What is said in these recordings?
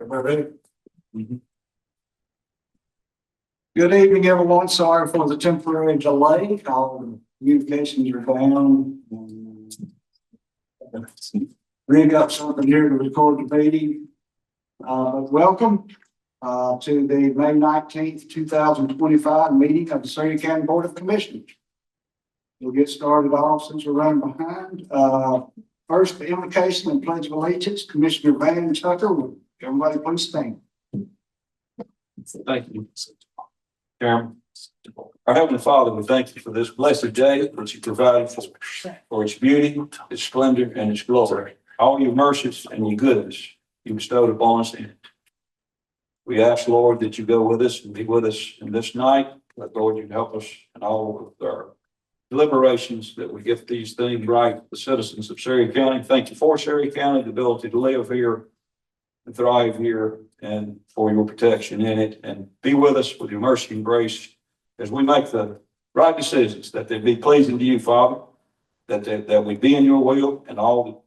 Everybody ready? Good evening, everyone. Sorry for the temporary delay. Our communications are down. Rig up something here to record the meeting. Welcome to the May 19th, 2025 meeting of the Surry County Board of Commissioners. We'll get started off since we're running behind. First, the invocation and pledge of allegiance. Commissioner Van Tucker, will everybody please stand. Thank you, Chairman. Our Heavenly Father, we thank you for this blessed day that you provided for its beauty, its splendor, and its glory. All your mercies and your goodness you bestowed upon us in it. We ask, Lord, that you go with us and be with us in this night. That, Lord, you help us in all of our deliberations, that we get these things right, the citizens of Surry County. Thank you for Surry County, the ability to live here and thrive here, and for your protection in it. And be with us with your mercy and grace as we make the right decisions, that they be pleasing to you, Father, that we be in your will, and all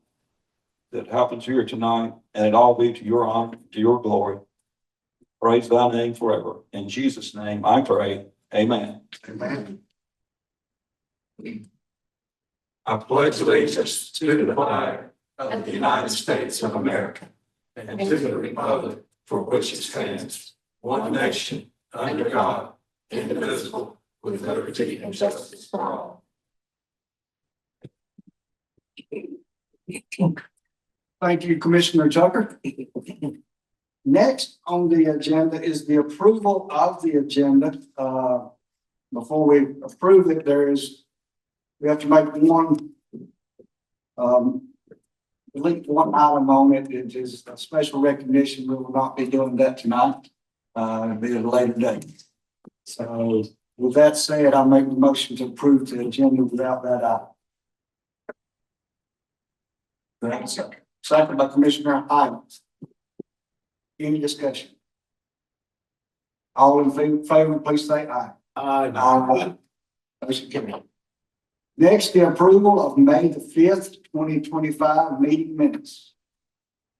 that happens here tonight, and it all be to your honor, to your glory. Praise thy name forever. In Jesus' name I pray. Amen. Amen. I pledge allegiance to the flag of the United States of America and to the republic for which it stands, one nation, under God, indivisible, with liberty and justice for all. Thank you, Commissioner Tucker. Next on the agenda is the approval of the agenda. Before we approve it, we have to make delete one item on it. It is a special recognition. We will not be doing that tonight. It'll be at a later date. So with that said, I'll make the motion to approve the agenda without that item. Second by Commissioner Hyland. Any discussion? All in favor, please say aye. Aye. Motion carried. Next, the approval of May the 5th, 2025 meeting minutes.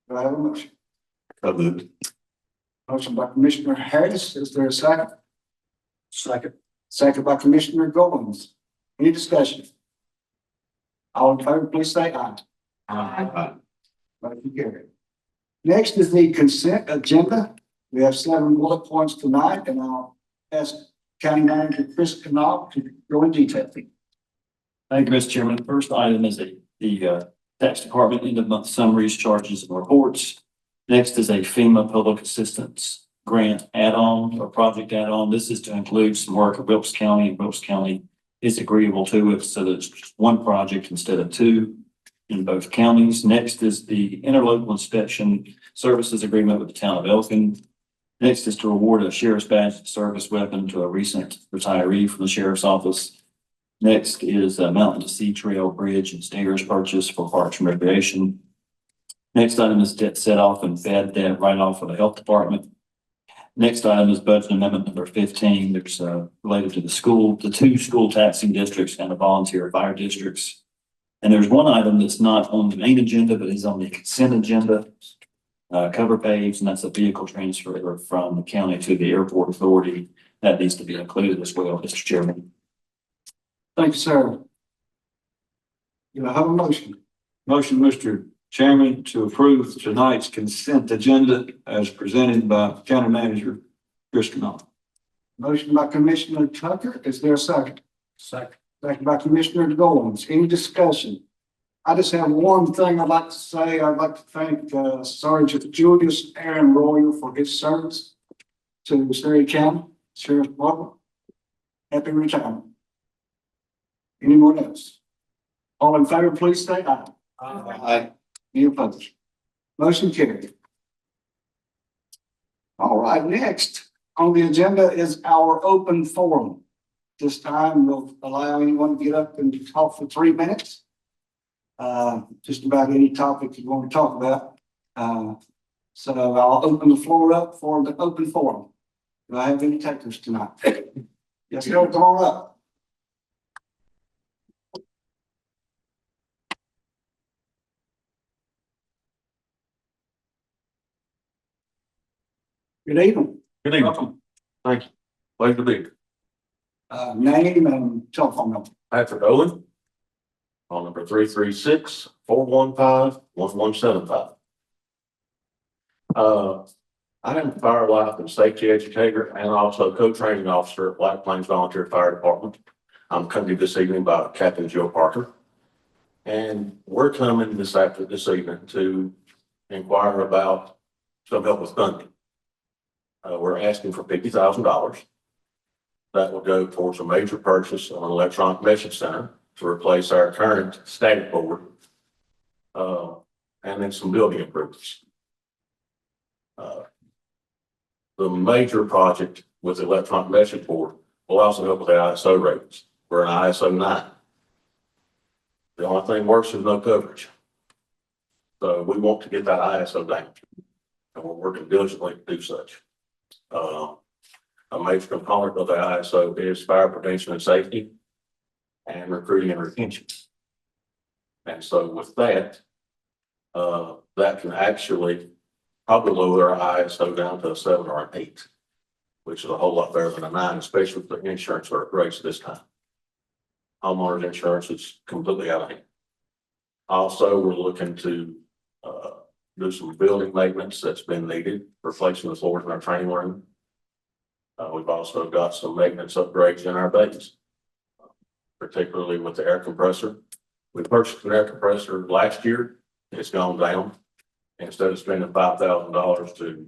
Do I have a motion? Motion by Commissioner Harris. Is there a second? Second. Second by Commissioner Goins. Any discussion? All in favor, please say aye. Aye. Motion carried. Next is the consent agenda. We have 7 bullet points tonight, and I'll ask County Manager Chris Knopf to go in detail. Thank you, Mr. Chairman. The first item is the tax department end of month summaries, charges, and reports. Next is a FEMA public assistance grant add-on or project add-on. This is to include some work at Wilkes County, and Wilkes County is agreeable to it, so that it's just one project instead of 2 in both counties. Next is the interlocal inspection services agreement with the town of Elkin. Next is to award a sheriff's badge service weapon to a recent retiree from the sheriff's office. Next is a Mountain to Sea Trail Bridge and stairs purchase for Parks and Recreation. Next item is debt set off and bad debt write-off for the health department. Next item is budget amendment number 15. There's related to the 2 school taxing districts and the volunteer fire districts. And there's one item that's not on the main agenda, but is on the consent agenda cover page, and that's a vehicle transfer from the county to the airport authority. That needs to be included as well, Mr. Chairman. Thank you, sir. Do I have a motion? Motion, Mr. Chairman, to approve tonight's consent agenda as presented by County Manager Chris Knopf. Motion by Commissioner Tucker. Is there a second? Second. Second by Commissioner Goins. Any discussion? I just have one thing I'd like to say. I'd like to thank Sergeant Julius Aaron Royal for his service to Surry County Sheriff's Department. Happy retirement. Anyone else? All in favor, please say aye. Aye. Any opposed? Motion carried. All right, next on the agenda is our open forum. This time we'll allow anyone to get up and talk for 3 minutes. Just about any topic you want to talk about. So I'll open the floor up for the open forum. Do I have any takers tonight? Yes, sir, come on up. Good evening. Good evening. Welcome. Thank you. Pleasure to be here. Name and telephone number. Patrick Owen. Phone number 336-415-1175. I am a fire life and safety educator and also co-training officer at Black Plains Volunteer Fire Department. I'm accompanied this evening by Captain Joe Parker. And we're coming this evening to inquire about some help with funding. We're asking for $50,000. That will go towards a major purchase of an electronic message center to replace our current static board. And then some building improvements. The major project with the electronic message board will also help with the ISO ratings. We're an ISO 9. The only thing worse is no coverage. So we want to get that ISO down. And we're working diligently to do such. A major component of the ISO is fire prevention and safety and recruiting and retention. And so with that, that can actually probably lower our ISO down to a 7 or an 8, which is a whole lot better than a 9, especially with the insurance rates this time. Homeowners insurance is completely out of hand. Also, we're looking to do some building maintenance that's been needed, replacing the floors in our training room. We've also got some maintenance upgrades in our bays, particularly with the air compressor. We purchased an air compressor last year. It's gone down. Instead of spending $5,000 to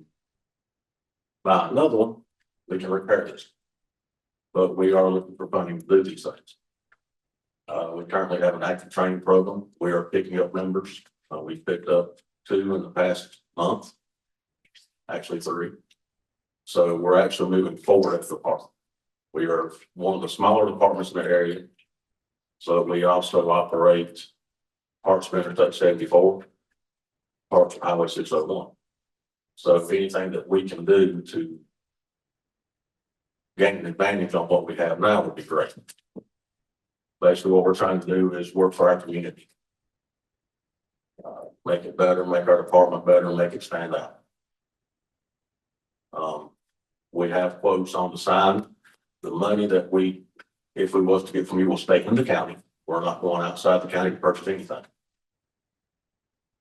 buy another one, we can repair this. But we are looking for funding to do these things. We currently have an active training program. We are picking up members. We've picked up 2 in the past month, actually 3. So we're actually moving forward at the department. We are one of the smaller departments in the area. So we also operate parts of Interstate 74, parts of Highway 601. So if anything that we can do to gain an advantage on what we have now would be great. Basically, what we're trying to do is work for our community. Make it better, make our department better, make it stand out. We have quotes on the sign. The money that if we was to get from you, will stay in the county. We're not going outside the county to purchase anything.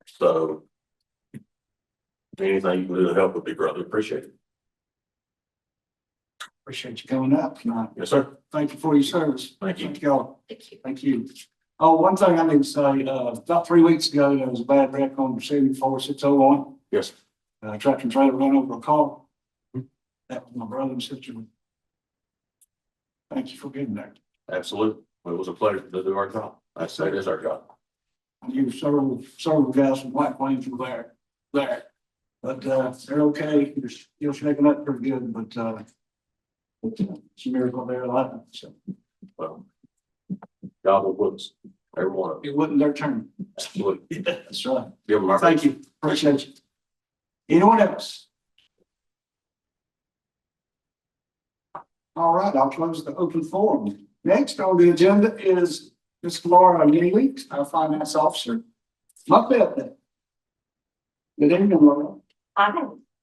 So anything you can do to help would be greatly appreciated. Appreciate you coming up tonight. Yes, sir. Thank you for your service. Thank you. Thank y'all. Thank you. Thank you. Oh, one thing I need to say, about 3 weeks ago, there was a bad wreck on 74601. Yes. Tractor and trailer ran over a car. That was my brother and sister. Thank you for getting there. Absolutely. It was a pleasure to do our job. That is our job. I knew several guys from Black Plains were there. But, they're okay. They're still shaking up pretty good, but, it's a miracle they're alive. So Well, God will with us. Every one of you. it wasn't their turn. Absolutely. That's right. Give them our. Thank you. Appreciate you. Anyone else? All right, I'll close the open forum. Next on the agenda is Ms. Laura Neely, our finance officer. My birthday. Good evening, Laura. I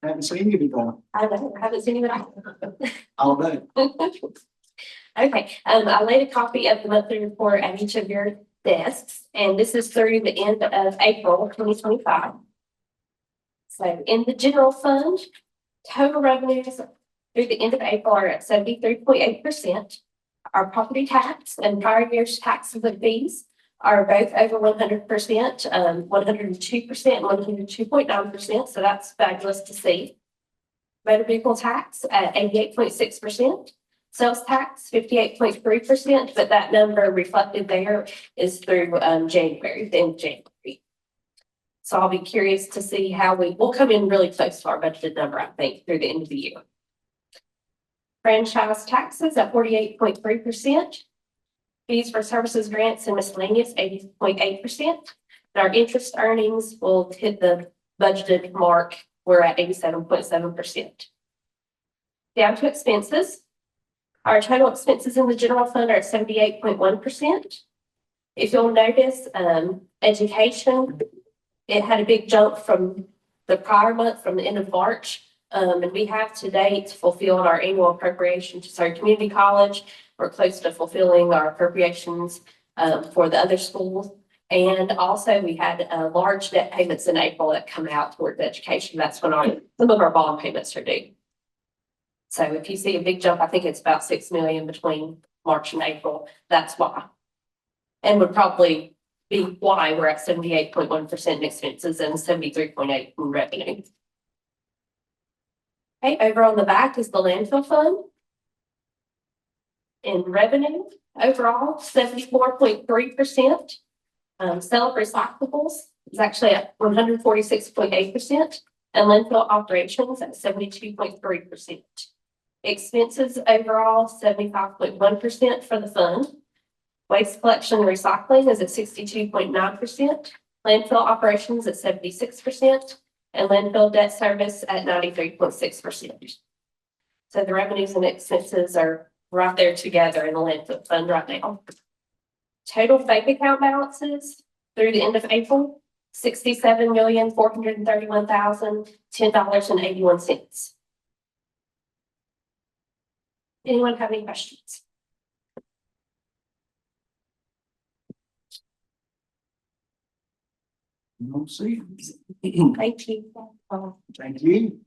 Haven't seen you before haven't seen you at all. all day. Okay, I laid a copy of the monthly report at each of your desks, and this is through the end of April 2025. So in the general fund, total revenues through the end of April are at 73.8%. Our property tax and prior year's taxes and fees are both over 100%, 102%, 102.9%. So that's fabulous to see. Motor vehicle tax at 88.6%. Sales tax 58.3%, but that number reflected there is through January, the end of January. So I'll be curious to see how we'll come in really close to our budgeted number, I think, through the end of the year. Franchise taxes at 48.3%. Fees for services, grants, and miscellaneous 80.8%. And our interest earnings will hit the budgeted mark. We're at 87.7%. Down to expenses. Our total expenses in the general fund are at 78.1%. If you'll notice, education, it had a big jump from the prior month, from the end of March, And we have to date fulfilled our annual appropriation to Surry Community College. We're close to fulfilling our appropriations for the other schools. And also we had large debt payments in April that come out towards education. That's when some of our bond payments are due. So if you see a big jump, I think it's about 6 million between March and April. That's why. And would probably be why we're at 78.1% in expenses and 73.8% in revenue. Okay, over on the back is the landfill fund. In revenue, overall, 74.3%. Sale of recyclables is actually at 146.8%, and landfill operations at 72.3%. Expenses overall, 75.1% for the fund. Waste collection and recycling is at 62.9%. Landfill operations at 76%, and landfill debt service at 93.6%. So the revenues and expenses are right there together in the landfill fund right now. Total bank account balances through the end of April, $67,431,010.81. Anyone have any questions? Don't see. Thank you. Thank you.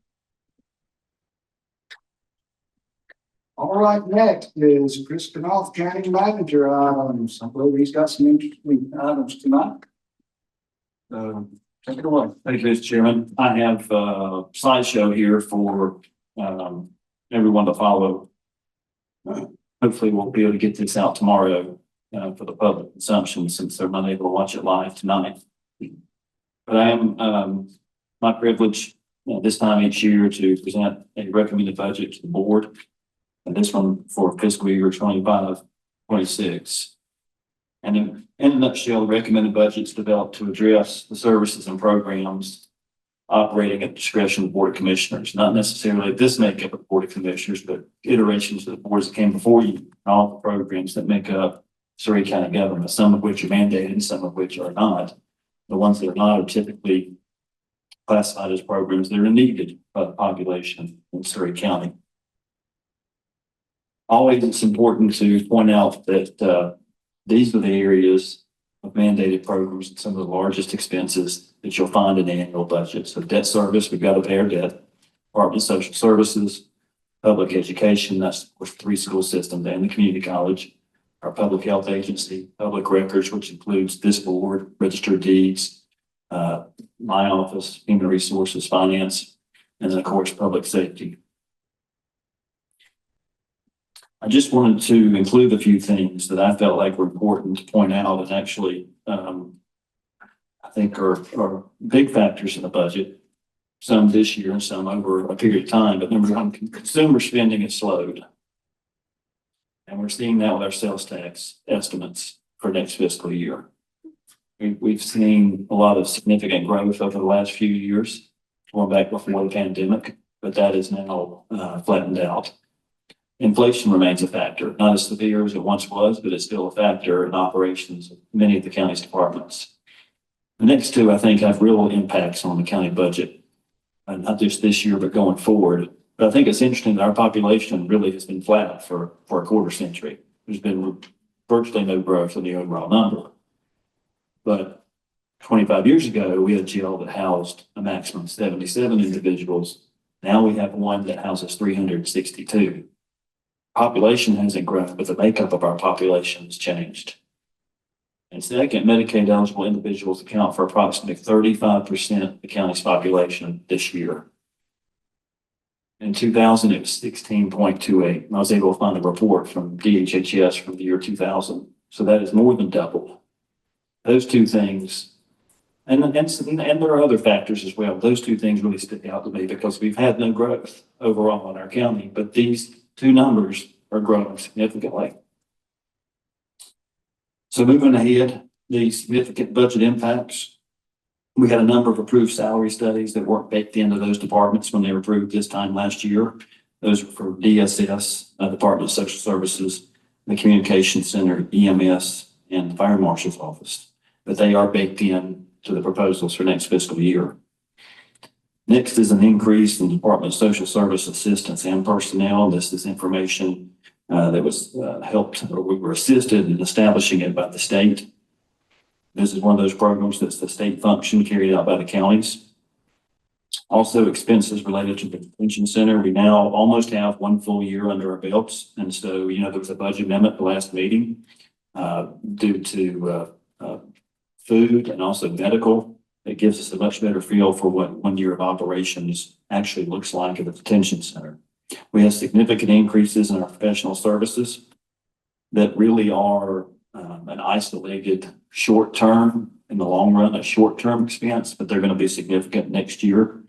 All right, next is Chris Knopf, County Manager items. I believe he's got some interesting items tonight. Take it away. Thank you, Mr. Chairman. I have a slideshow here for everyone to follow. Hopefully we'll be able to get this out tomorrow for the public consumption since they're not able to watch it live tonight. But I am my privilege this time each year to present a recommended budget to the board. And this one for fiscal year 25-26. And in a nutshell, the recommended budget is developed to address the services and programs operating at discretion of the Board of Commissioners, not necessarily this makeup of the Board of Commissioners, but iterations of the boards that came before you, and all the programs that make up Surry County government, some of which are mandated and some of which are not. The ones that are not are typically classified as programs that are needed by the population in Surry County. Always, it's important to point out that these are the areas of mandated programs and some of the largest expenses that you'll find in the annual budget. So debt service, we've got to pay our debt. Department of Social Services, public education, that's of course 3 school systems and the community college. Our public health agency, public records, which includes this board, registered deeds, my office, human resources, finance, and then of course, public safety. I just wanted to include a few things that I felt like were important to point out and actually, I think are big factors in the budget. Some this year and some over a period of time, but number one, consumer spending has slowed. And we're seeing that with our sales tax estimates for next fiscal year. We've seen a lot of significant growth over the last few years, going back before the pandemic, but that is now flattened out. Inflation remains a factor, not as severe as it once was, but it's still a factor in operations of many of the county's departments. The next two, I think, have real impacts on the county budget, and not just this year, but going forward. But I think it's interesting that our population really has been flat for a quarter century. There's been virtually no growth in the overall number. But 25 years ago, we had a jail that housed a maximum of 77 individuals. Now we have one that houses 362. Population hasn't grown, but the makeup of our population has changed. And second, Medicaid eligible individuals account for approximately 35% of the county's population this year. In 2000, it was 16.28. I was able to find a report from DHHS from the year 2000. So that is more than double. Those two things, and there are other factors as well. Those two things really stick out to me because we've had no growth overall in our county, but these two numbers are growing significantly. So moving ahead, the significant budget impacts. We had a number of approved salary studies that weren't baked into those departments when they were approved this time last year. Those were for DSS, Department of Social Services, the Communications Center, EMS, and the Fire Marshal's Office. But they are baked in to the proposals for next fiscal year. Next is an increase in Department of Social Service assistants and personnel. This is information that was helped, or we were assisted in establishing it by the state. This is one of those programs that's the state function carried out by the counties. Also, expenses related to the detention center. We now almost have 1 full year under our belts. And so, there was a budget amendment at the last meeting due to food and also medical. It gives us a much better feel for what 1 year of operations actually looks like at the detention center. We have significant increases in our professional services that really are an isolated short-term, in the long run, a short-term expense, but they're going to be significant next year.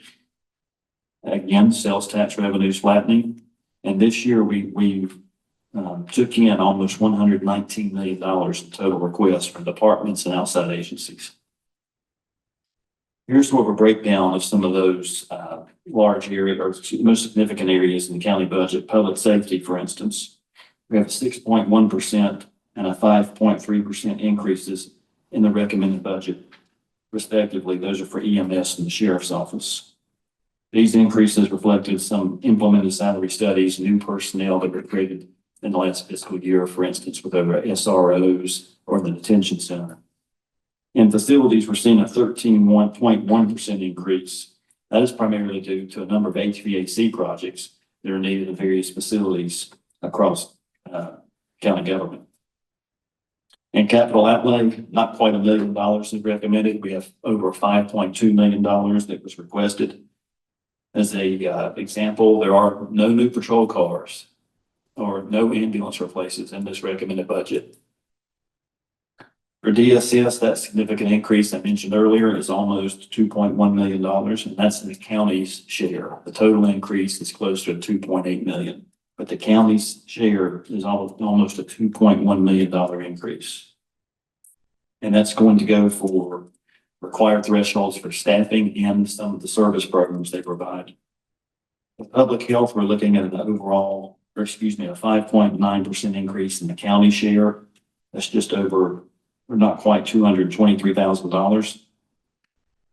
Again, sales tax revenues flattening. And this year we took in almost $119 million in total requests from departments and outside agencies. Here's sort of a breakdown of some of those large areas, or most significant areas in the county budget. Public safety, for instance, we have a 6.1% and a 5.3% increases in the recommended budget, respectively. Those are for EMS and the sheriff's office. These increases reflected some implemented salary studies, new personnel that were created in the last fiscal year, for instance, with our SROs or the detention center. In facilities, we're seeing a 13.1% increase. That is primarily due to a number of HVAC projects that are needed in various facilities across county government. And capital outlay, not quite $1 million is recommended. We have over $5.2 million that was requested. As a example, there are no new patrol cars or no ambulance replaces in this recommended budget. For DSS, that significant increase I mentioned earlier is almost $2.1 million, and that's in the county's share. The total increase is closer to $2.8 million, but the county's share is almost a $2.1 million increase. And that's going to go for required thresholds for staffing and some of the service programs they provide. With public health, we're looking at an overall, a 5.9% increase in the county share. That's just over, or not quite, $223,000.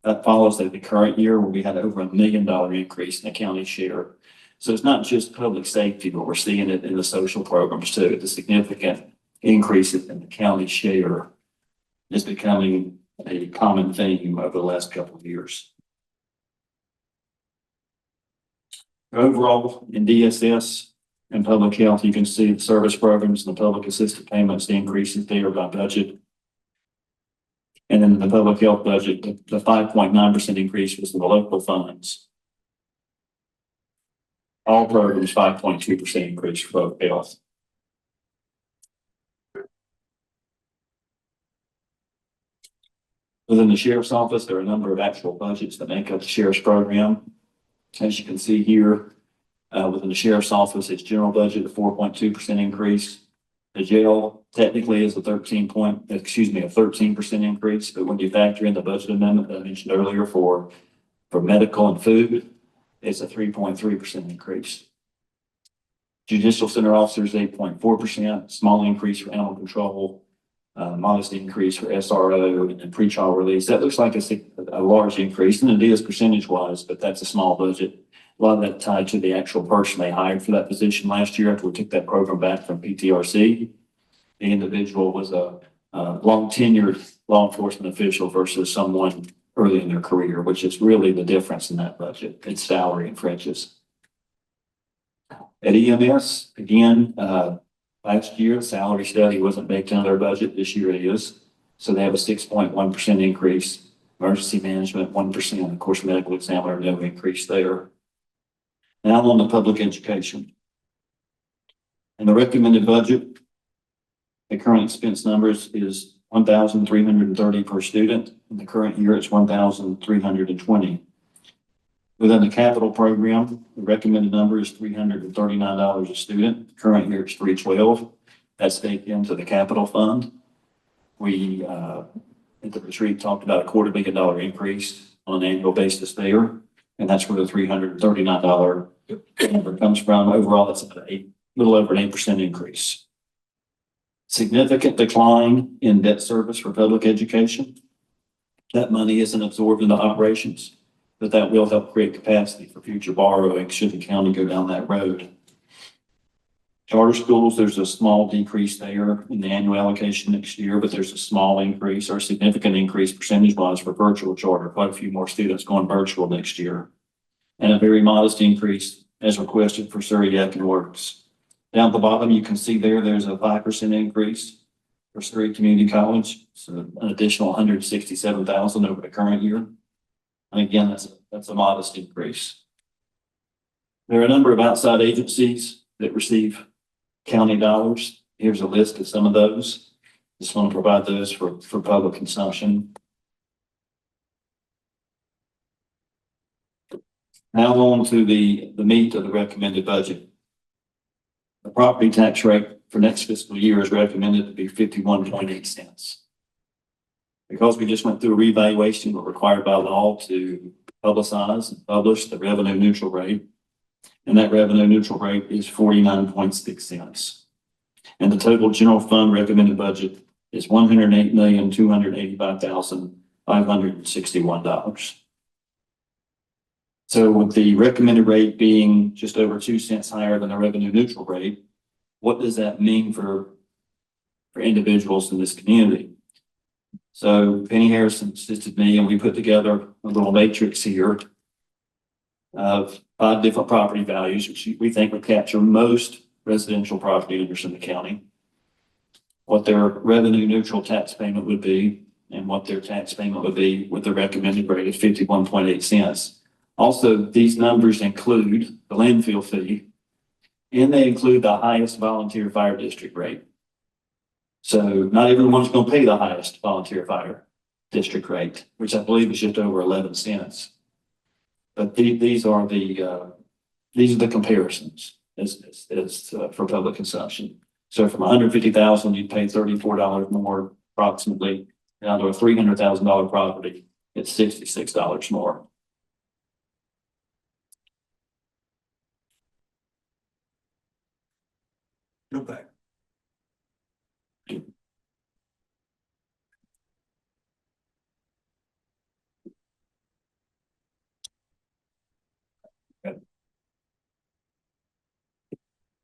That follows the current year where we had over $1 million increase in the county share. So it's not just public safety, but we're seeing it in the social programs too. The significant increases in the county share is becoming a common theme over the last couple of years. Overall, in DSS and public health, you can see the service programs and the public assistant payments, the increases there by budget. And then the public health budget, the 5.9% increase was in the local funds. All programs, 5.2% increase for public health. Within the sheriff's office, there are a number of actual budgets that make up the sheriff's program. As you can see here, within the sheriff's office, its general budget, a 4.2% increase. The jail technically is a 13% increase, but when you factor in the budget amendment that I mentioned earlier for medical and food, it's a 3.3% increase. Judicial center officers, 8.4%, small increase for animal control, modest increase for SRO and pretrial release. That looks like a large increase, and it is percentage wise, but that's a small budget. A lot of that tied to the actual person they hired for that position last year after we took that program back from PTRC. The individual was a long tenured law enforcement official versus someone early in their career, which is really the difference in that budget. It's salary and fringes. At EMS, again, last year, the salary study wasn't baked into their budget. This year it is. So they have a 6.1% increase. Emergency management, 1%. Of course, medical examiner, no increase there. Now on to public education. And the recommended budget, the current expense numbers is $1,330 per student. In the current year, it's $1,320. Within the capital program, the recommended number is $339 a student. Current year, it's $312. That's baked into the capital fund. We, at the retreat, talked about a $250,000 increase on an annual basis there. And that's where the $339 number comes from. Overall, that's a little over an 8% increase. Significant decline in debt service for public education. That money isn't absorbed into operations. but that will help create capacity for future borrowing should the county go down that road. Charter schools, there's a small decrease there in the annual allocation next year, but there's a small increase or significant increase percentage wise for virtual charter. Quite a few more students going virtual next year. And a very modest increase as requested for Surry Deck and Works. Down at the bottom, you can see there's a 5% increase for Surry Community College. So an additional 167,000 over the current year. And again, that's a modest increase. There are a number of outside agencies that receive county dollars. Here's a list of some of those. Just want to provide those for public consumption. Now on to the meat of the recommended budget. The property tax rate for next fiscal year is recommended to be 51.8 cents. Because we just went through a revaluation, we're required by law to publicize and publish the revenue neutral rate. And that revenue neutral rate is 49.6 cents. And the total general fund recommended budget is $108,285,561. So with the recommended rate being just over 2 cents higher than the revenue neutral rate, what does that mean for individuals in this community? So Penny Harrison assisted me and we put together a little matrix here of 5 different property values, which we think would capture most residential property owners in the county, what their revenue neutral tax payment would be, and what their tax payment would be with the recommended rate of 51.8 cents. Also, these numbers include the landfill fee, and they include the highest volunteer fire district rate. So not everyone's going to pay the highest volunteer fire district rate, which I believe is just over 11 cents. But these are the comparisons as for public consumption. So from 150,000, you'd pay $34 more approximately. Down to a $300,000 property, it's $66 more. Go back.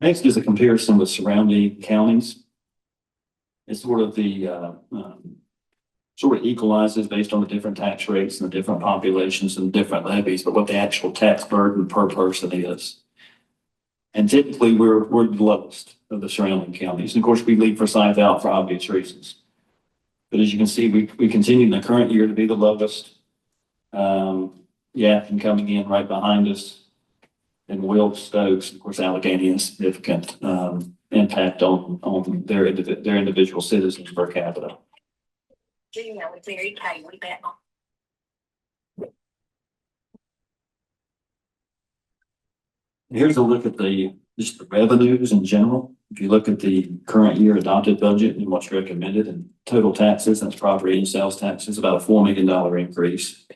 Next is a comparison with surrounding counties. It's sort of equalizes based on the different tax rates and the different populations and different levies, but what the actual tax burden per person is. And typically we're the lowest of the surrounding counties. And of course, we leave Forsyth out for obvious reasons. But as you can see, we continue in the current year to be the lowest. Yakin coming in right behind us. And Wilkes, Stokes, of course, Allegheny has significant impact on their individual citizens per capita. Here's a look at just the revenues in general. If you look at the current year adopted budget and what's recommended and total taxes, that's property and sales taxes, about a $4 million increase.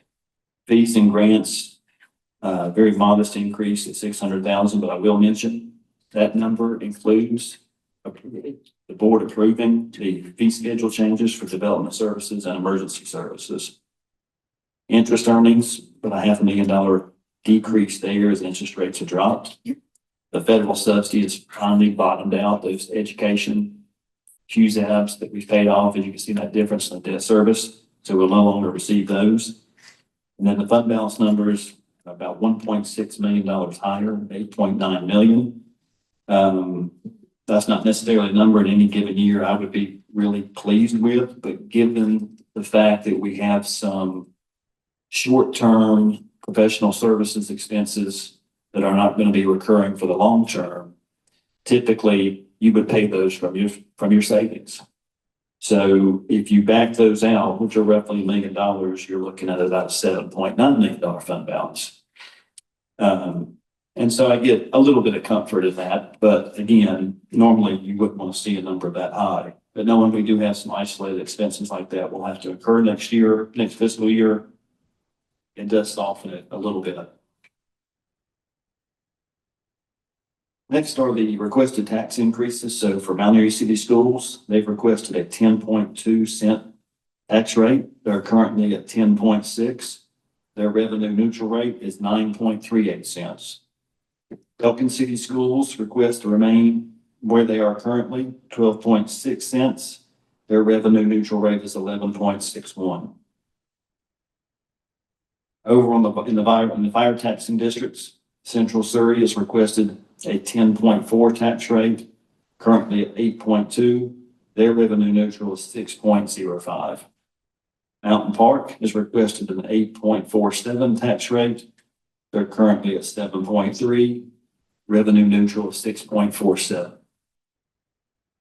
Fees and grants, very modest increase at 600,000, but I will mention that number includes the board approving the fee schedule changes for development services and emergency services. Interest earnings, but a $500,000 decrease there as interest rates have dropped. The federal subsidy has finally bottomed out. Those education QZABs that we've paid off, as you can see that difference in the debt service. So we'll no longer receive those. And then the fund balance numbers about $1.6 million higher, 8.9 million. That's not necessarily a number in any given year I would be really pleased with, but given the fact that we have some short-term professional services expenses that are not going to be recurring for the long term, typically you would pay those from your savings. So if you back those out, which are roughly $1 million, you're looking at about a $7.9 million fund balance. And so I get a little bit of comfort in that, but again, normally you wouldn't want to see a number that high. But knowing we do have some isolated expenses like that we'll have to incur next fiscal year, it does soften it a little bit. Next are the requested tax increases. So for Mount Airy City Schools, they've requested a 10.2 cent tax rate. They're currently at 10.6. Their revenue neutral rate is 9.38 cents. Elkin City Schools request to remain where they are currently, 12.6 cents. Their revenue neutral rate is 11.61. Over on in the fire taxing districts, Central Surry has requested a 10.4 tax rate, currently at 8.2. Their revenue neutral is 6.05. Mountain Park has requested an 8.47 tax rate. They're currently at 7.3. Revenue neutral of 6.47.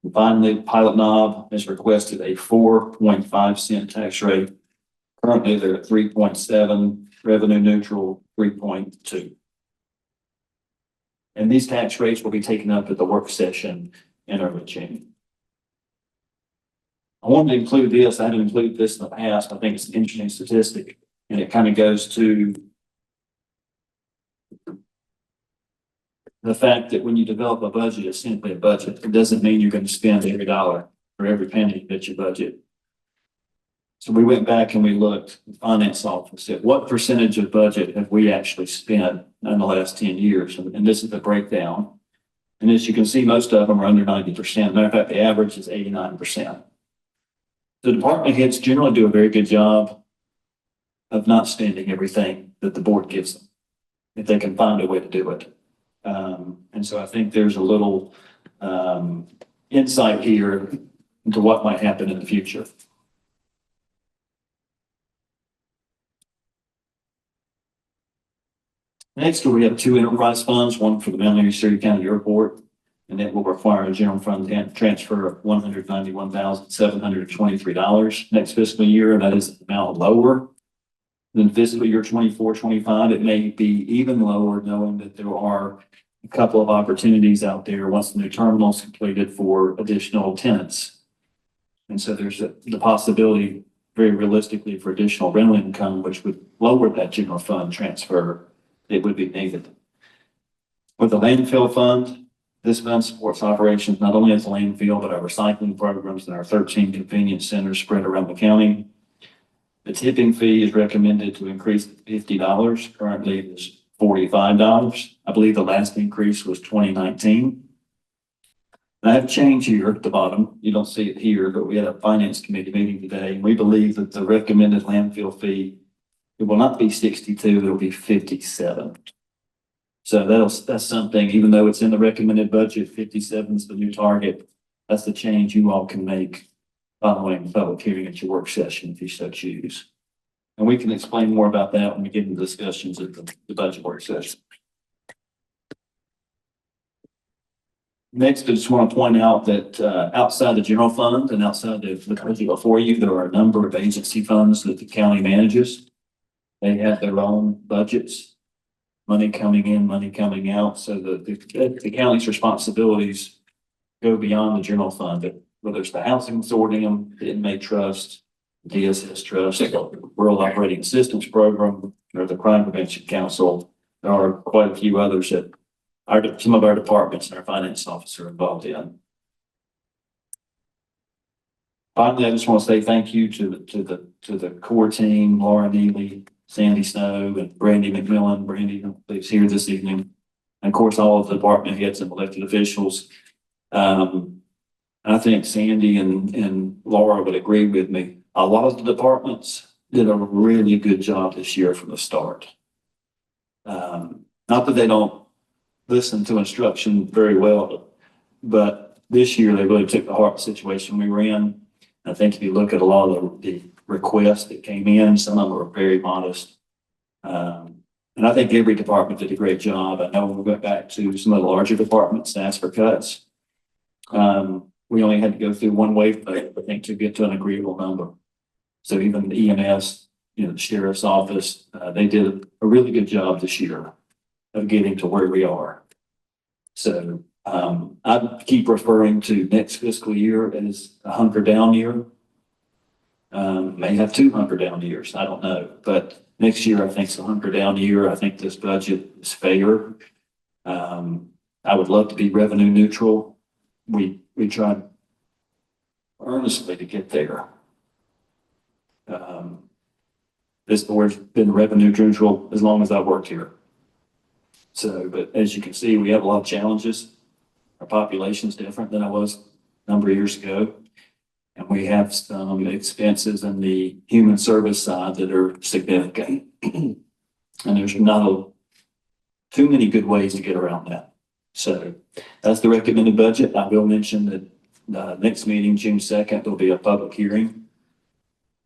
And finally, Pilot Knob has requested a 4.5 cent tax rate. Currently, they're at 3.7, revenue neutral 3.2. And these tax rates will be taken up at the work session in early June. I wanted to include this. I hadn't included this in the past. I think it's an interesting statistic, and it kind of goes to the fact that when you develop a budget, it's simply a budget. It doesn't mean you're going to spend every dollar or every penny that you budget. So we went back and we looked, the finance office at what percentage of budget have we actually spent in the last 10 years? And this is the breakdown. And as you can see, most of them are under 90%. Matter of fact, the average is 89%. The department heads generally do a very good job of not spending everything that the board gives them, if they can find a way to do it. And so I think there's a little insight here into what might happen in the future. Next, we have two enterprise funds, one for the Mount Airy Surry County Airport, and it will require a general fund transfer of $191,723 next fiscal year. And that is an amount lower than fiscal year 24-25. It may be even lower, knowing that there are a couple of opportunities out there once the new terminal is completed for additional tenants. And so there's the possibility, very realistically, for additional rental income, which would lower that general fund transfer. It would be needed. With the landfill fund, this fund supports operations not only as a landfill, but our recycling programs and our 13 convenience centers spread around the county. The tipping fee is recommended to increase to $50. Currently, it is $45. I believe the last increase was 2019. And I have change here at the bottom. You don't see it here, but we had a finance committee meeting today, and we believe that the recommended landfill fee, it will not be 62, it'll be 57. So that's something, even though it's in the recommended budget, 57 is the new target. That's the change you all can make following the public hearing at your work session if you so choose. And we can explain more about that when we get into discussions at the budget work session. Next, I just want to point out that outside the general fund and outside the budget before you, there are a number of agency funds that the county manages. They have their own budgets, money coming in, money coming out. So the county's responsibilities go beyond the general fund, whether it's the housing consortium, the inmate trust, DSS trust, the Rural Operating Assistance Program, or the Crime Prevention Council. There are quite a few others that some of our departments and our finance office are involved in. Finally, I just want to say thank you to the core team, Laura Neely, Sandy Snow, and Brandy McMillan. Brandy is here this evening. And of course, all of the department heads and elected officials. I think Sandy and Laura would agree with me. A lot of the departments did a really good job this year from the start. Not that they don't listen to instruction very well, but this year they really took the heart of the situation we were in. I think if you look at a lot of the requests that came in, some of them were very modest. And I think every department did a great job. I know we went back to some of the larger departments to ask for cuts. We only had to go through one wave, I think, to get to an agreeable number. So even the EMS, the sheriff's office, they did a really good job this year of getting to where we are. So I keep referring to next fiscal year as a hunker down year. May have 2 hunker down years, I don't know. But next year, I think it's a hunker down year. I think this budget is fair. I would love to be revenue neutral. We tried earnestly to get there. this board's been revenue neutral as long as I've worked here. So, but as you can see, we have a lot of challenges. Our population's different than it was a number of years ago. And we have some expenses in the human service side that are significant. And there's not too many good ways to get around that. So that's the recommended budget. I will mention that the next meeting, June 2nd, there'll be a public hearing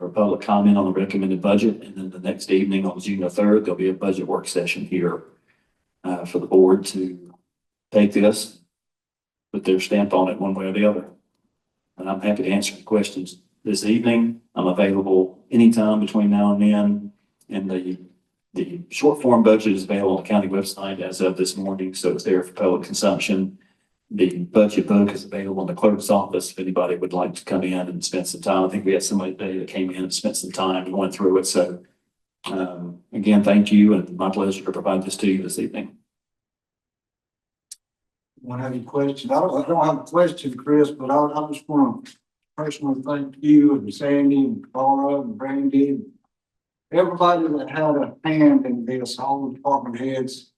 or public comment on the recommended budget. And then the next evening on June the 3rd, there'll be a budget work session here for the board to take this, put their stamp on it one way or the other. And I'm happy to answer the questions this evening. I'm available anytime between now and then. And the short form budget is available on the county website as of this morning, so it's there for public consumption. The budget book is available in the clerk's office if anybody would like to come in and spend some time. I think we had somebody today that came in and spent some time and went through it. So again, thank you, and my pleasure to provide this to you this evening. Want any questions? I don't have a question, Chris, but I just want to personally thank you and Sandy and Laura and Brandy and everybody that had a hand in this, all the department heads.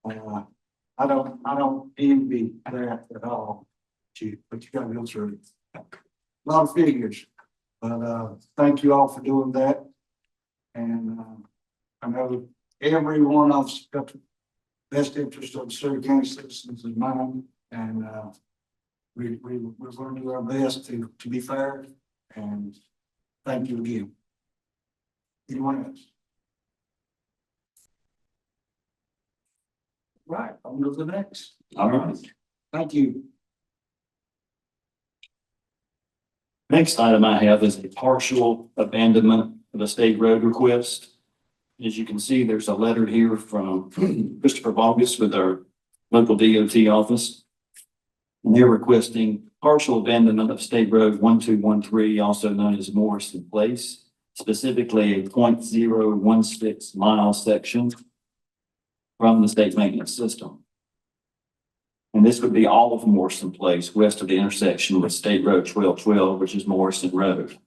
I don't envy that at all. But you gotta go through a lot of figures. But thank you all for doing that. And I know every one of us got the best interest of the Surry County citizens in mind. And we're going to do our best to be fair. And thank you again. Anyone else? Right, I'll go to the next. All right. Thank you. Next item I have is a partial abandonment of a state road request. As you can see, there's a letter here from Christopher Bogus with our local DOT office. And they're requesting partial abandonment of State Road 1213, also known as Morrison Place, specifically a 0.016 mile section from the state maintenance system. And this would be all of Morrison Place, west of the intersection with State Road 1212, which is Morrison Road.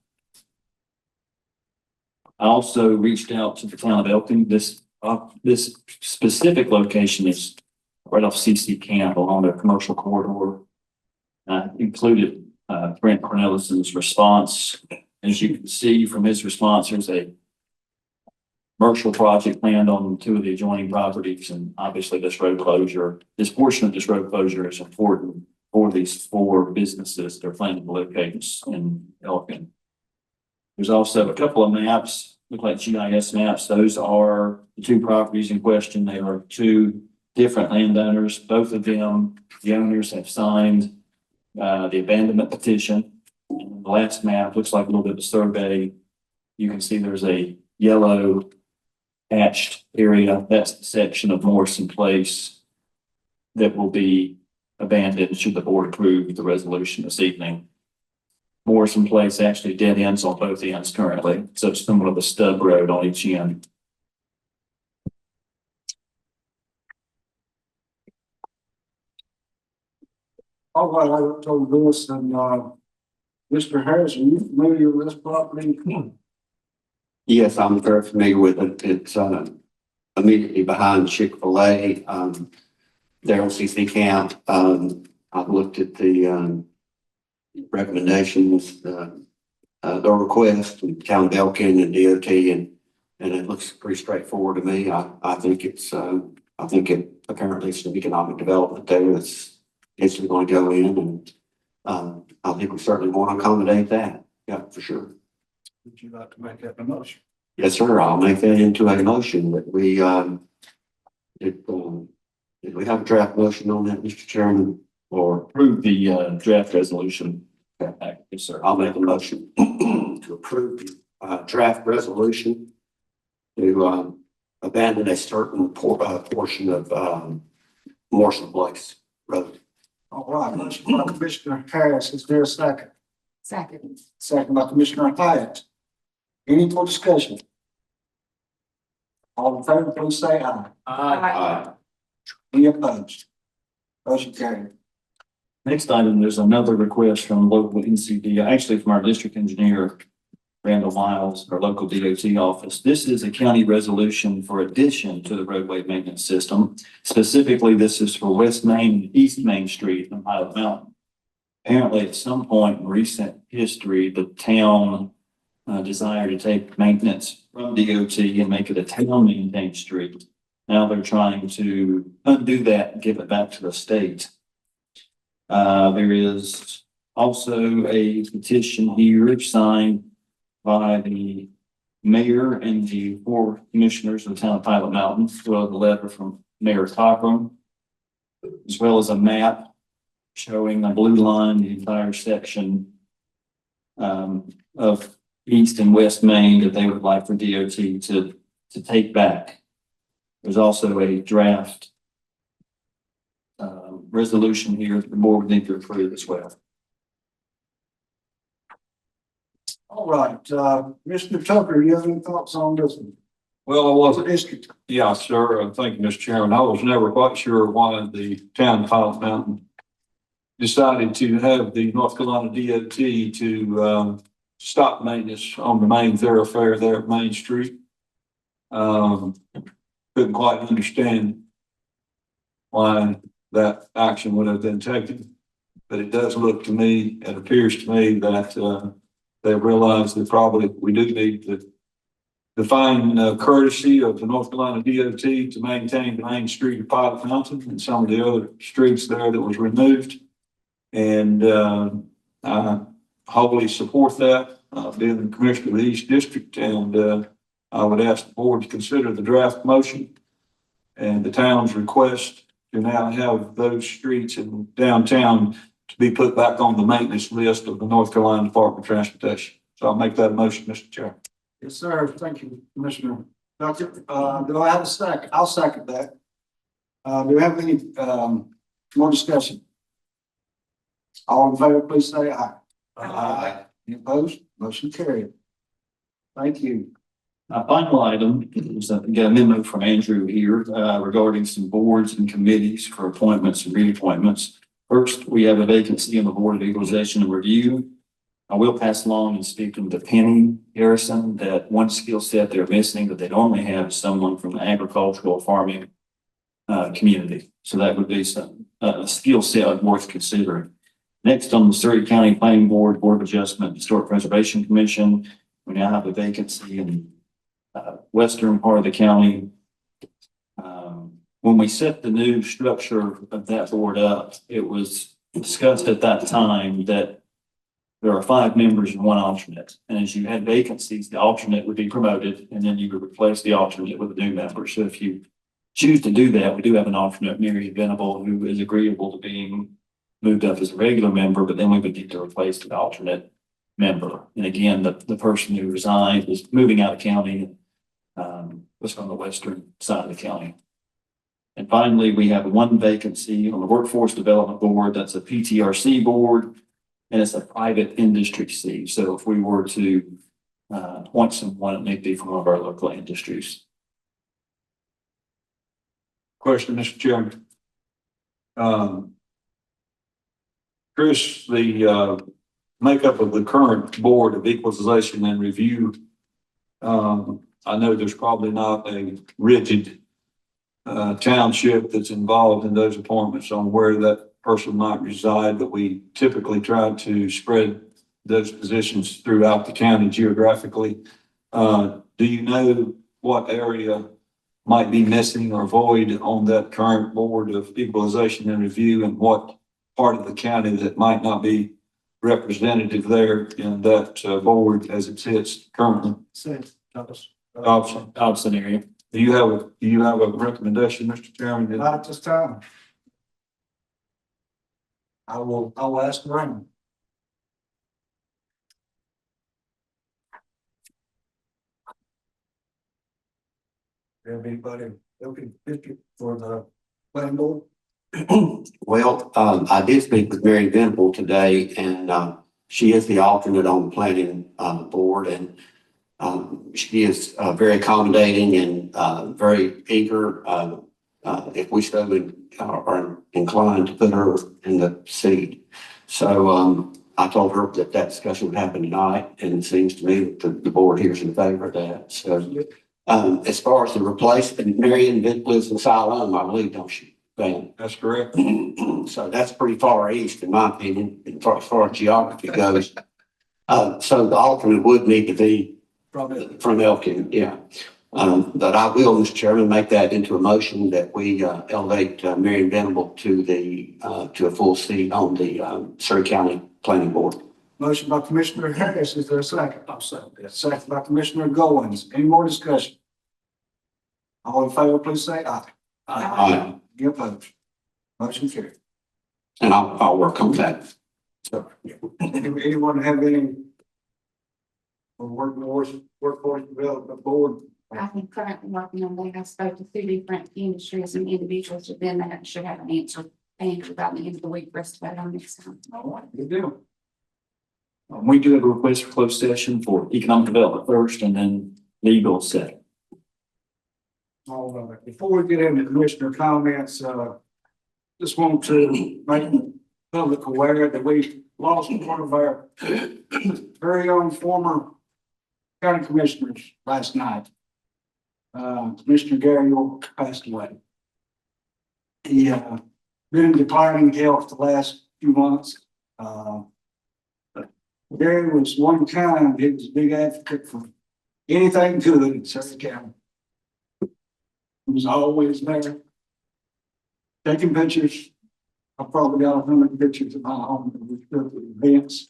I also reached out to the town of Elkin. This specific location is right off CC Camp along the commercial corridor. Included Brent Cornelison's response. As you can see from his response, there's a commercial project planned on 2 of the adjoining properties, and obviously this portion of this road closure is important for these 4 businesses that are planning to locate in Elkin. There's also a couple of maps, look like GIS maps. Those are the 2 properties in question. They are 2 different landowners. Both of them, the owners have signed the abandonment petition. And the last map looks like a little bit of a survey. You can see there's a yellow hatched area. That's the section of Morrison Place that will be abandoned should the board approve the resolution this evening. Morrison Place actually dead ends on both ends currently, so it's somewhat of a stub road on each end. All right, I told Lewis and Mr. Harris, are you familiar with this property? Yes, I'm very familiar with it. It's immediately behind Chick-fil-A, the LCC camp. I've looked at the recommendations, the request from Town of Elkin and DOT, and it looks pretty straightforward to me. I think it apparently is an economic development there that's instantly going to go in, and I think we certainly want to accommodate that. Yeah, for sure. Would you like to make that a motion? Yes, sir. I'll make that into a motion that we, did we have a draft motion on that, Mr. Chairman? Or Approve the draft resolution. Yes, sir. I'll make a motion to approve the draft resolution to abandon a certain portion of Morrison Place Road. All right, motion by Commissioner Harris. Is there a second? Second. Second by Commissioner Hyatt. Any more discussion? All in favor, please say aye. Any opposed? Motion carried. Next item, there's another request from local NCD, actually from our district engineer, Randall Miles, our local DOT office. This is a county resolution for addition to the roadway maintenance system. Specifically, this is for West Main and East Main Street in Pilot Mountain. Apparently, at some point in recent history, the town desired to take maintenance from DOT and make it a town maintained street. Now they're trying to undo that and give it back to the state. There is also a petition here signed by the mayor and the 4 commissioners of the town of Pilot Mountain, as well as a letter from Mayor Cochran, as well as a map showing a blue line, the entire section of East and West Main that they would like for DOT to take back. There's also a draft resolution here that the board would need to approve as well. All right, Mr. Tucker, you have any thoughts on this one? Well, I wasn't. District. Yeah, sir. Thank you, Mr. Chairman. I was never quite sure why the town of Pilot Mountain decided to have the North Carolina DOT to stop maintenance on the main thoroughfare there at Main Street. Couldn't quite understand why that action would have been taken, but it does look to me, it appears to me that they realize that probably we do need to define courtesy of the North Carolina DOT to maintain the main street of Pilot Mountain and some of the other streets there that was removed. And I wholly support that, being the commissioner of the East District, and I would ask the board to consider the draft motion and the town's request to now have those streets in downtown to be put back on the maintenance list of the North Carolina Department of Transportation. So I'll make that a motion, Mr. Chair. Yes, sir. Thank you, Commissioner Tucker. Do I have a second? I'll second that. Do we have any more discussion? All in favor, please say aye. Aye. Any opposed? Motion carried. Thank you. Final item is get a memo from Andrew here regarding some boards and committees for appointments and reappointments. First, we have a vacancy on the Board of Equalization and Review. I will pass along and speaking to Penny Harrison that one skill set they're missing that they normally have is someone from the agricultural farming community. So that would be some skill set worth considering. Next, on the Surry County Planning Board, Board of Adjustment, Historic Preservation Commission, we now have a vacancy in western part of the county. When we set the new structure of that board up, it was discussed at that time that there are 5 members and 1 alternate. And as you had vacancies, the alternate would be promoted and then you would replace the alternate with a new member. So if you choose to do that, we do have an alternate, Mary Venable, who is agreeable to being moved up as a regular member, but then we would need to replace the alternate member. And again, the person who resigned was moving out of county, was from the western side of the county. And finally, we have 1 vacancy on the Workforce Development Board. That's a PTRC board, and it's a private industry seat. So if we were to appoint someone, it may be from one of our local industries. Question, Mr. Chairman. Chris, the makeup of the current Board of Equalization and Review, I know there's probably not a rigid township that's involved in those appointments on where that person might reside, but we typically try to spread those positions throughout the county geographically. Do you know what area might be missing or void on that current Board of Equalization and Review, and what part of the county that might not be representative there in that board as it sits currently? Dobson area. Do you have a recommendation, Mr. Chairman? Not at this time. I will ask Brandon. Have anybody looking for the planning board? Well, I did speak with Mary Venable today, and she is the alternate on the planning board, and she is very accommodating and very eager. If we so are inclined to put her in the seat. So I told her that that discussion would happen tonight, and it seems to me that the board here is in favor of that. So, as far as the replacement, Marion lives in Siloam, I believe, don't she? Van? That's correct. So that's pretty far east, in my opinion, as far as geography goes. So the alternate would need to be from Elkin, yeah. But I will, Mr. Chairman, make that into a motion that we elevate Marion Venable to to a full seat on the Surry County Planning Board. Motion by Commissioner Harris, is there a second? I'll second. Second by Commissioner Goins. Any more discussion? All in favor, please say aye. Aye. Any opposed? Motion carried. And I'll work on that. So, anyone have any workforce development board? I'm currently working on that. I spoke to 2 different industries and individuals within that and should have an answer about the end of the week for us to vote on next time. All right, good deal. We do have a request for closed session for economic development first and then legal second. All right, before we get into commissioner comments, just want to make the public aware that we lost one of our very own former county commissioners last night. Commissioner Gary York passed away. He, been in declining health the last few months. Gary was one kind, he was a big advocate for anything good in Surry County. He was always there, taking pictures. I probably got 100 pictures of my home that we took at events.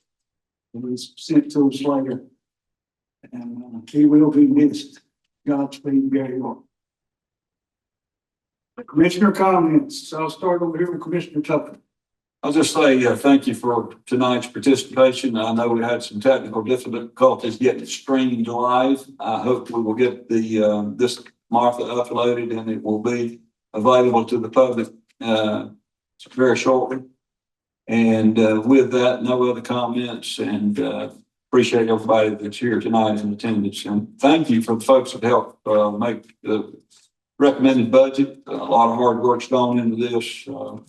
It was sent to us later. And he will be missed. Godspeed, Gary York. Commissioner comments. So I'll start over here with Commissioner Tucker. I'll just say, thank you for tonight's participation. I know we had some technical difficulties getting it streamed live. I hope we will get this Martha uploaded and it will be available to the public, very shortly. And, with that, no other comments, and, appreciate everybody that's here tonight in attendance. And thank you for the folks that helped, make the recommended budget. A lot of hard work's gone into this. There's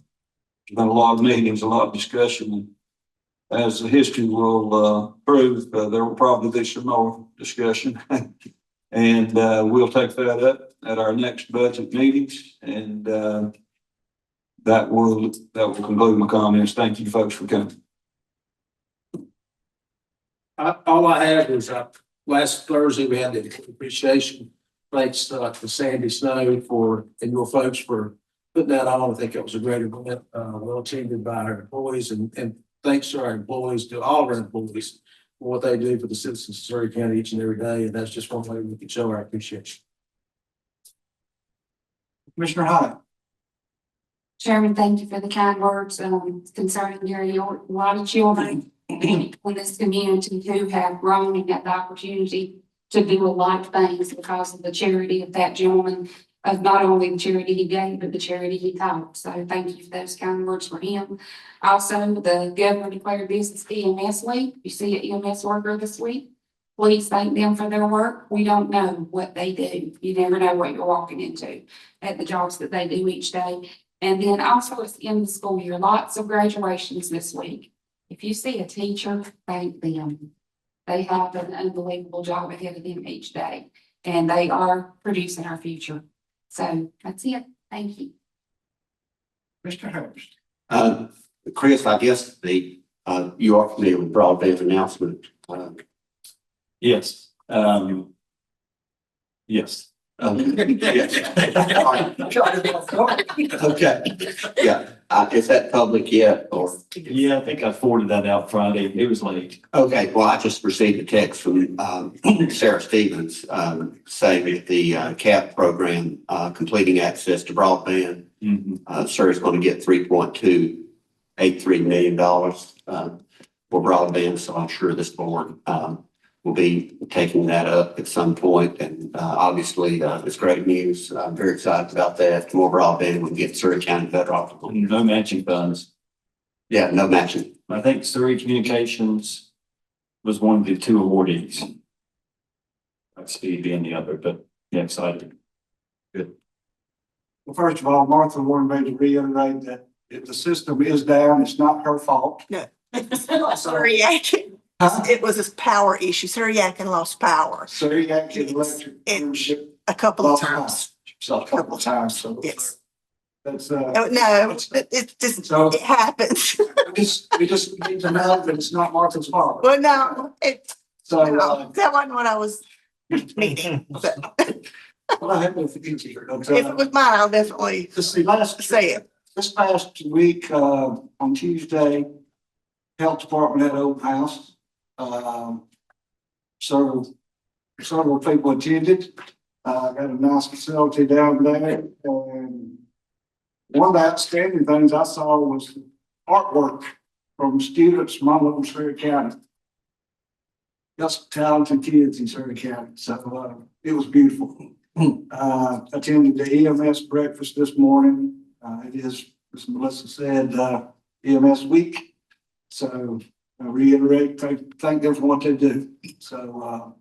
been a lot of meetings, a lot of discussion. As the history will prove, there will probably be some more discussion. And we'll take that up at our next budget meetings. And that will conclude my comments. Thank you folks for coming. All I have is, last Thursday, we had the appreciation. Thanks to Sandy Snow and your folks for putting that on. I think it was a great event, well attended by our employees, and thanks to our employees, to all of our employees for what they do for the citizens of Surry County each and every day. And that's just one way we can show our appreciation. Commissioner Hyde. Chairman, thank you for the kind words concerning Gary York. A lot of children in this community who have grown and had the opportunity to do a lot of things because of the charity of that gentleman, of not only the charity he gave, but the charity he taught. So thank you for those kind words for him. Also, the governor declared business EMS week. You see an EMS worker this week. Please thank them for their work. We don't know what they do. You never know what you're walking into at the jobs that they do each day. And then also it's in the school year, lots of graduations this week. If you see a teacher, thank them. They have an unbelievable job ahead of them each day, and they are producing our future. So that's it. Thank you. Mr. Harris. Chris, I guess you are familiar with broadband announcement. Yes. Yes. Okay, yeah, is that public yet, or? Yeah, I think I forwarded that out Friday. It was late. Okay, well, I just received a text from Sarah Stevens saying that the CAP program completing access to broadband, Surry's going to get $3.283 million for broadband. So I'm sure this board will be taking that up at some point. And obviously, it's great news. I'm very excited about that. More broadband will get Surry County better off. No matching funds. Yeah, no matching. I think Surry Communications was one of the 2 awardees. Speed being the other, but yeah, excited. Good. Well, first of all, Martha wanted me to reiterate that if the system is down, it's not her fault. Yeah. Surry Yakin. Huh? It was a power issue. Surry Yakin lost power Surry Yakin Electric It- ownership. a couple of lost times. power. So a couple of times, so. Yes. That's, Oh, no, it just, So- it happens. we just need to know that it's not Martha's fault. Well, no, So, no, that wasn't what I was needing. But well, I have no future. if it was mine, I'll definitely Let's see, say it. this past week, on Tuesday, Health Department had open house. Several people attended. Got a nice facility down there, and one of the outstanding things I saw was artwork from students from all over Surry County. Got some talented kids in Surry County, so, it was beautiful. Attended the EMS breakfast this morning. It is, as Melissa said, EMS week. So I reiterate, thank them for what they do. So,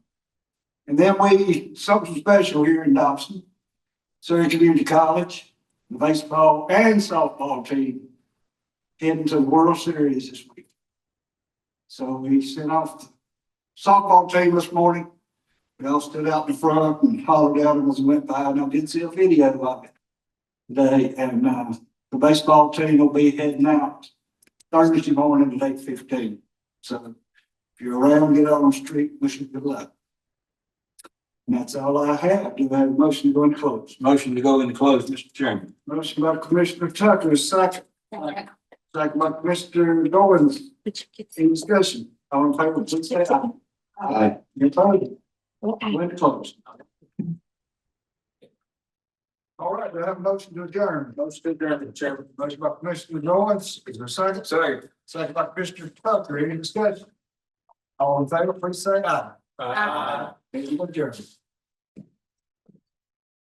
and then something special here in Dobson, Surry Community College, the baseball and softball team heading to the World Series this week. So we sent off the softball team this morning. We all stood out in front and hollered at them as we went by, and I did see a video of it today. And, the baseball team will be heading out Thursday morning at 8:15. So if you're around, get on the street, wish you good luck. And that's all I have. Do I have a motion to go into close? Motion to go into close, Mr. Chairman. Motion by Commissioner Tucker, second. Second by Commissioner Goins. Any discussion? All in favor, please say aye. Aye. Any opposed? Go into close. All right, do I have a motion to adjourn? Motion to adjourn, Mr. Chairman. Motion by Commissioner Goins. Is there a second? Second. Second by Commissioner Tucker. Any discussion? All in favor, please say aye. Aye. Meeting adjourned.